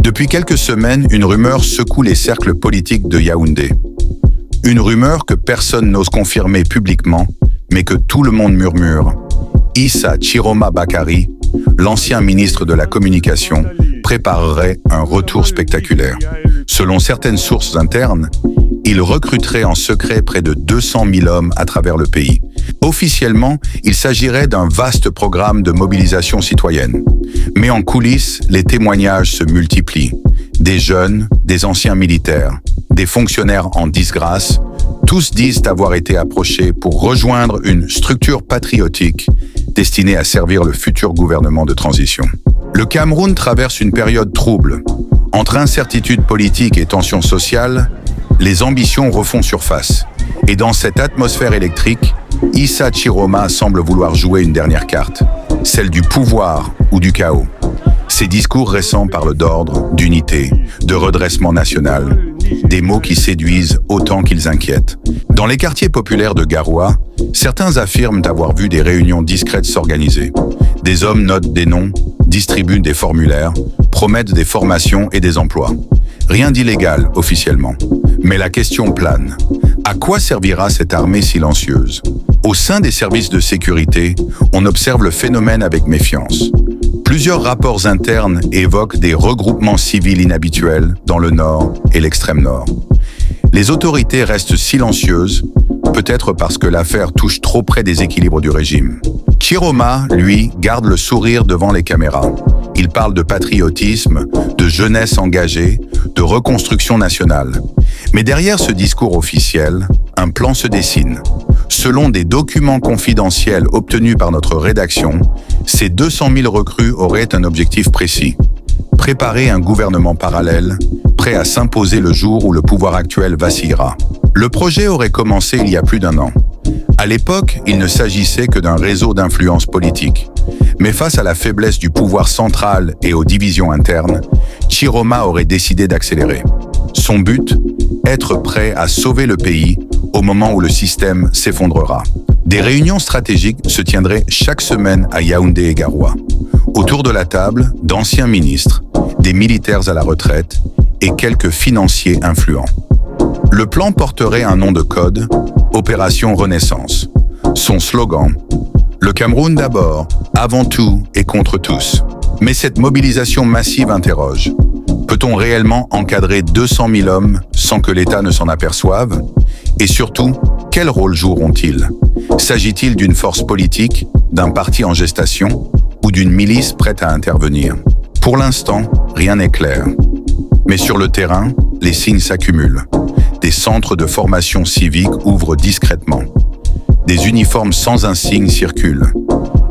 Depuis quelques semaines, une rumeur secoue les cercles politiques de Yaoundé. Une rumeur que personne n'ose confirmer publiquement, mais que tout le monde murmure. Issa Chiroma Bakary, l'ancien ministre de la Communication, préparerait un retour spectaculaire. Selon certaines sources internes, il recruterait en secret près de 200 000 hommes à travers le pays. Officiellement, il s'agirait d'un vaste programme de mobilisation citoyenne. Mais en coulisses, les témoignages se multiplient. Des jeunes, des anciens militaires, des fonctionnaires en disgrâce, tous disent avoir été approchés pour rejoindre une structure patriotique destinée à servir le futur gouvernement de transition. Le Cameroun traverse une période trouble. Entre incertitude politique et tensions sociales, les ambitions refont surface. Et dans cette atmosphère électrique, Issa Chiroma semble vouloir jouer une dernière carte, celle du pouvoir ou du chaos. Ses discours récents parlent d'ordre, d'unité, de redressement national, des mots qui séduisent autant qu'ils inquiètent. Dans les quartiers populaires de Garoua, certains affirment avoir vu des réunions discrètes s'organiser. Des hommes notent des noms, distribuent des formulaires, promettent des formations et des emplois. Rien d'illégal officiellement. Mais la question plane. À quoi servira cette armée silencieuse? Au sein des services de sécurité, on observe le phénomène avec méfiance. Plusieurs rapports internes évoquent des regroupements civils inhabituels dans le nord et l'extrême nord. Les autorités restent silencieuses, peut-être parce que l'affaire touche trop près des équilibres du régime. Chiroma, lui, garde le sourire devant les caméras. Il parle de patriotisme, de jeunesse engagée, de reconstruction nationale. Mais derrière ce discours officiel, un plan se dessine. Selon des documents confidentiels obtenus par notre rédaction, ces 200 000 recrues auraient un objectif précis. Préparer un gouvernement parallèle, prêt à s'imposer le jour où le pouvoir actuel vacillera. Le projet aurait commencé il y a plus d'1 an. À l'époque, il ne s'agissait que d'un réseau d'influence politique. Mais face à la faiblesse du pouvoir central et aux divisions internes, Chiroma aurait décidé d'accélérer. Son but, être prêt à sauver le pays au moment où le système s'effondrera. Des réunions stratégiques se tiendraient chaque semaine à Yaoundé et Garoua. Autour de la table, d'anciens ministres, des militaires à la retraite et quelques financiers influents. Le plan porterait un nom de code, Opération Renaissance. Son slogan, le Cameroun d'abord, avant tout et contre tous. Mais cette mobilisation massive interroge. Peut-on réellement encadrer 200 000 hommes sans que l'État ne s'en aperçoive? Et surtout, quel rôle joueront-ils? S'agit-il d'une force politique, d'un parti en gestation ou d'une milice prête à intervenir? Pour l'instant, rien n'est clair. Mais sur le terrain, les signes s'accumulent. Des centres de formation civique ouvrent discrètement. Des uniformes sans insigne circulent.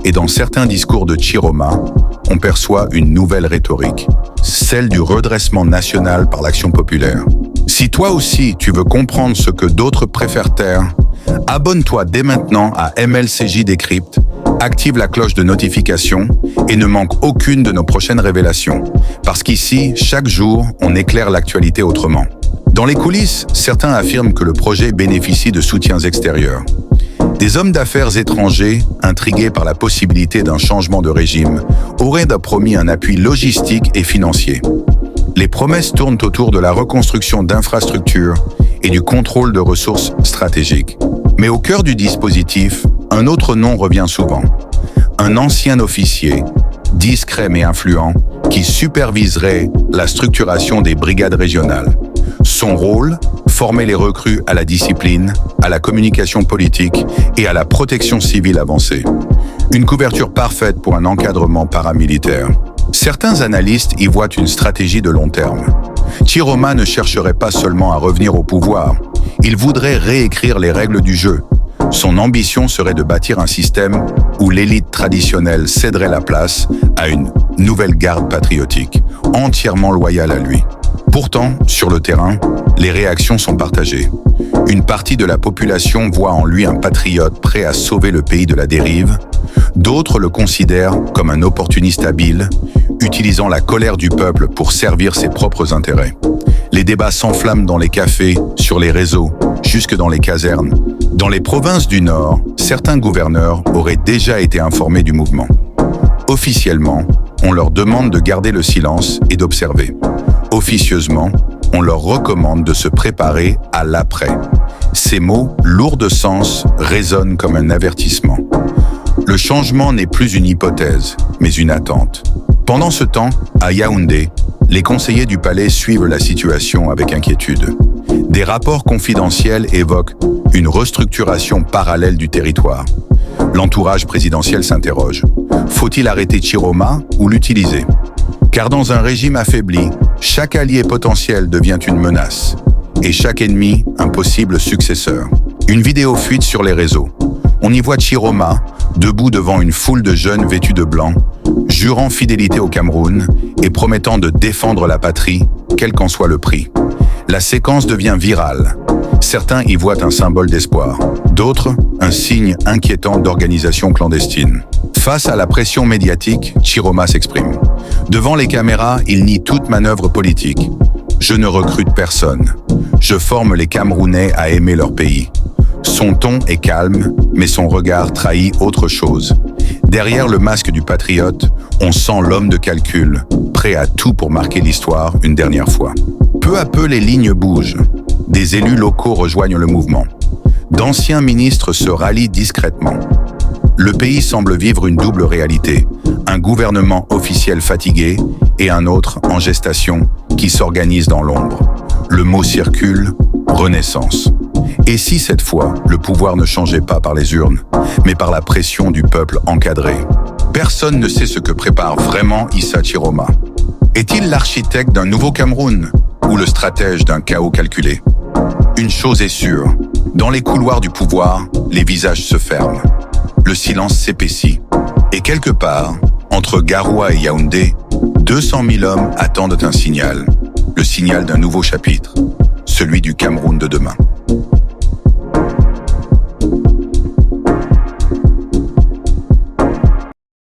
Et dans certains discours de Chiroma, on perçoit une nouvelle rhétorique, celle du redressement national par l'action populaire. Si toi aussi tu veux comprendre ce que d'autres préfèrent taire, abonne-toi dès maintenant à MLCJ Décrypte, active la cloche de notification et ne manque aucune de nos prochaines révélations. Parce qu'ici, chaque jour, on éclaire l'actualité autrement. Dans les coulisses, certains affirment que le projet bénéficie de soutiens extérieurs. Des hommes d'affaires étrangers, intrigués par la possibilité d'un changement de régime, auraient promis un appui logistique et financier. Les promesses tournent autour de la reconstruction d'infrastructures et du contrôle de ressources stratégiques. Mais au cœur du dispositif, un autre nom revient souvent. Un ancien officier, discret mais influent, qui superviserait la structuration des brigades régionales. Son rôle, former les recrues à la discipline, à la communication politique et à la protection civile avancée. Une couverture parfaite pour un encadrement paramilitaire. Certains analystes y voient une stratégie de long terme. Chiroma ne chercherait pas seulement à revenir au pouvoir, il voudrait réécrire les règles du jeu. Son ambition serait de bâtir un système où l'élite traditionnelle céderait la place à une nouvelle garde patriotique, entièrement loyale à lui. Pourtant, sur le terrain, les réactions sont partagées. Une partie de la population voit en lui un patriote prêt à sauver le pays de la dérive. D'autres le considèrent comme un opportuniste habile, utilisant la colère du peuple pour servir ses propres intérêts. Les débats s'enflamment dans les cafés, sur les réseaux, jusque dans les casernes. Dans les provinces du Nord, certains gouverneurs auraient déjà été informés du mouvement. Officiellement, on leur demande de garder le silence et d'observer. Officieusement, on leur recommande de se préparer à l'après. Ces mots, lourds de sens, résonnent comme un avertissement. Le changement n'est plus une hypothèse, mais une attente. Pendant ce temps, à Yaoundé, les conseillers du palais suivent la situation avec inquiétude. Des rapports confidentiels évoquent une restructuration parallèle du territoire. L'entourage présidentiel s'interroge. Faut-il arrêter Chiroma ou l'utiliser? Car dans un régime affaibli, chaque allié potentiel devient une menace et chaque ennemi un possible successeur. Une vidéo fuite sur les réseaux. On y voit Chiroma, debout devant une foule de jeunes vêtus de blanc, jurant fidélité au Cameroun et promettant de défendre la patrie, quel qu'en soit le prix. La séquence devient virale. Certains y voient un symbole d'espoir, d'autres un signe inquiétant d'organisation clandestine. Face à la pression médiatique, Chiroma s'exprime. Devant les caméras, il nie toute manœuvre politique. Je ne recrute personne. Je forme les Camerounais à aimer leur pays. Son ton est calme, mais son regard trahit autre chose. Derrière le masque du patriote, on sent l'homme de calcul, prêt à tout pour marquer l'histoire une dernière fois. Peu à peu, les lignes bougent. Des élus locaux rejoignent le mouvement. D'anciens ministres se rallient discrètement. Le pays semble vivre une double réalité, un gouvernement officiel fatigué et un autre en gestation qui s'organise dans l'ombre. Le mot circule, renaissance. Et si cette fois, le pouvoir ne changeait pas par les urnes, mais par la pression du peuple encadré? Personne ne sait ce que prépare vraiment Issa Chiroma. Est-il l'architecte d'un nouveau Cameroun ou le stratège d'un chaos calculé? Une chose est sûre, dans les couloirs du pouvoir, les visages se ferment. Le silence s'épaissit. Et quelque part, entre Garoua et Yaoundé, 200 000 hommes attendent un signal. Le signal d'un nouveau chapitre, celui du Cameroun de demain.